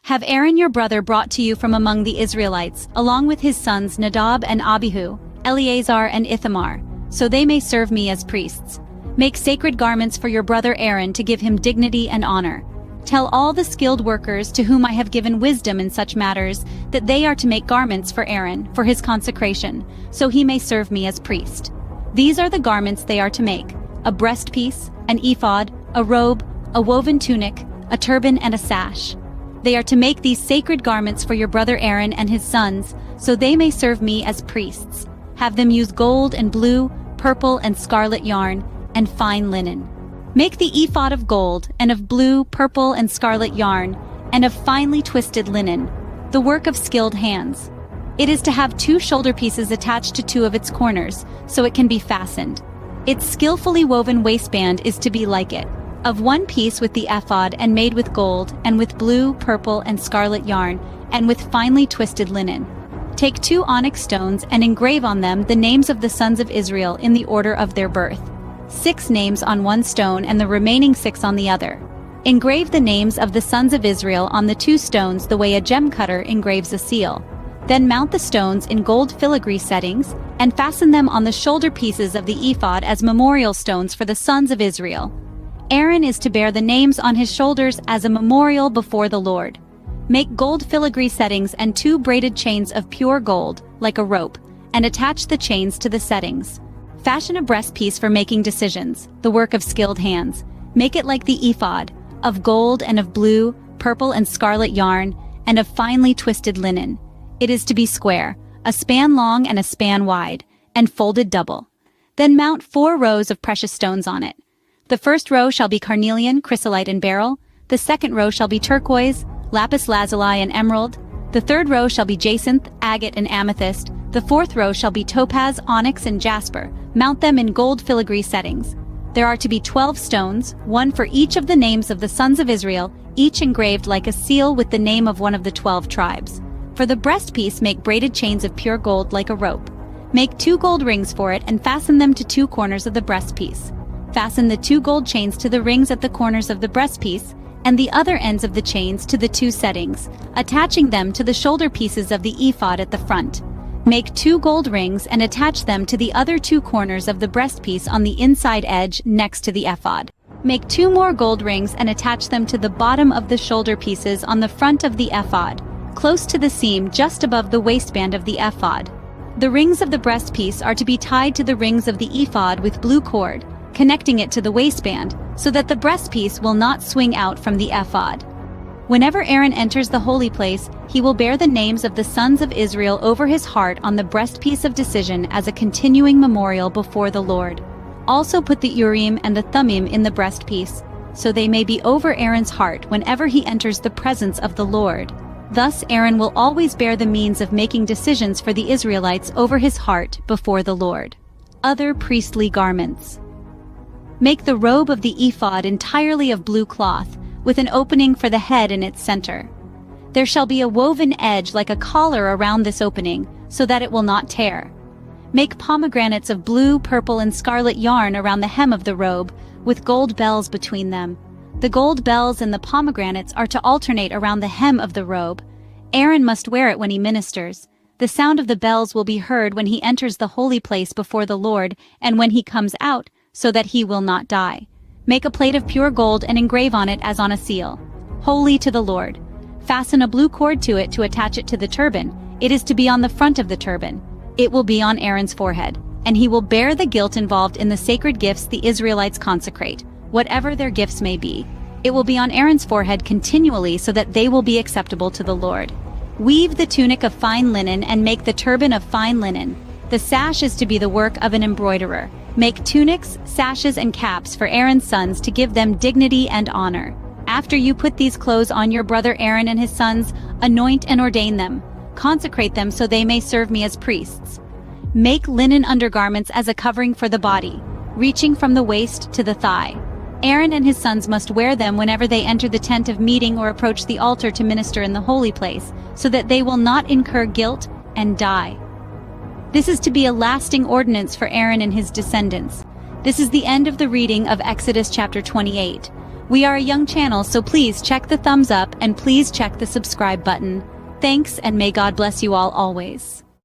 Have Aaron your brother brought to you from among the Israelites, along with his sons Nadab and Abihu, Eleazar and Ithamar, so they may serve me as priests. Make sacred garments for your brother Aaron to give him dignity and honor. Tell all the skilled workers to whom I have given wisdom in such matters that they are to make garments for Aaron for his consecration, so he may serve me as priest. These are the garments they are to make: a breastpiece, an ephod, a robe, a woven tunic, a turban and a sash. They are to make these sacred garments for your brother Aaron and his sons, so they may serve me as priests. Have them use gold and blue, purple and scarlet yarn, and fine linen. Make the ephod of gold, and of blue, purple, and scarlet yarn, and of finely twisted linen, the work of skilled hands. It is to have 2 shoulder pieces attached to 2 of its corners, so it can be fastened. Its skillfully woven waistband is to be like it, of 1 piece with the ephod and made with gold, and with blue, purple, and scarlet yarn, and with finely twisted linen. Take 2 onyx stones and engrave on them the names of the sons of Israel in the order of their birth. 6 names on 1 stone and the remaining 6 on the other. Engrave the names of the sons of Israel on the 2 stones the way a gem cutter engraves a seal. Then mount the stones in gold filigree settings and fasten them on the shoulder pieces of the ephod as memorial stones for the sons of Israel. Aaron is to bear the names on his shoulders as a memorial before the Lord. Make gold filigree settings and 2 braided chains of pure gold, like a rope, and attach the chains to the settings. Fashion a breastpiece for making decisions, the work of skilled hands. Make it like the ephod, of gold and of blue, purple and scarlet yarn, and of finely twisted linen. It is to be square, a span long and a span wide, and folded double. Then mount 4 rows of precious stones on it. The first row shall be carnelian, chrysolite, and beryl. The second row shall be turquoise, lapis lazuli, and emerald. The third row shall be jacinth, agate, and amethyst. The fourth row shall be topaz, onyx, and jasper. Mount them in gold filigree settings. There are to be 12 stones, 1 for each of the names of the sons of Israel, each engraved like a seal with the name of one of the 12 tribes. For the breastpiece, make braided chains of pure gold like a rope. Make 2 gold rings for it and fasten them to 2 corners of the breastpiece. Fasten the 2 gold chains to the rings at the corners of the breastpiece, and the other ends of the chains to the 2 settings, attaching them to the shoulder pieces of the ephod at the front. Make 2 gold rings and attach them to the other 2 corners of the breastpiece on the inside edge next to the ephod. Make 2 more gold rings and attach them to the bottom of the shoulder pieces on the front of the ephod, close to the seam just above the waistband of the ephod. The rings of the breastpiece are to be tied to the rings of the ephod with blue cord, connecting it to the waistband, so that the breastpiece will not swing out from the ephod. Whenever Aaron enters the holy place, he will bear the names of the sons of Israel over his heart on the breastpiece of decision as a continuing memorial before the Lord. Also put the Urim and the Thummim in the breastpiece, so they may be over Aaron's heart whenever he enters the presence of the Lord. Thus Aaron will always bear the means of making decisions for the Israelites over his heart before the Lord. Other priestly garments. Make the robe of the ephod entirely of blue cloth, with an opening for the head in its center. There shall be a woven edge like a collar around this opening, so that it will not tear. Make pomegranates of blue, purple, and scarlet yarn around the hem of the robe, with gold bells between them. The gold bells and the pomegranates are to alternate around the hem of the robe. Aaron must wear it when he ministers. The sound of the bells will be heard when he enters the holy place before the Lord, and when he comes out, so that he will not die. Make a plate of pure gold and engrave on it as on a seal. Holy to the Lord. Fasten a blue cord to it to attach it to the turban. It is to be on the front of the turban. It will be on Aaron's forehead, and he will bear the guilt involved in the sacred gifts the Israelites consecrate, whatever their gifts may be. It will be on Aaron's forehead continually so that they will be acceptable to the Lord. Weave the tunic of fine linen and make the turban of fine linen. The sash is to be the work of an embroiderer. Make tunics, sashes, and caps for Aaron's sons to give them dignity and honor. After you put these clothes on your brother Aaron and his sons, anoint and ordain them. Consecrate them so they may serve me as priests. Make linen undergarments as a covering for the body, reaching from the waist to the thigh. Aaron and his sons must wear them whenever they enter the tent of meeting or approach the altar to minister in the holy place, so that they will not incur guilt and die. This is to be a lasting ordinance for Aaron and his descendants. This is the end of the reading of Exodus chapter 28. We are a young channel, so please check the thumbs up and please check the subscribe button. Thanks, and may God bless you all always.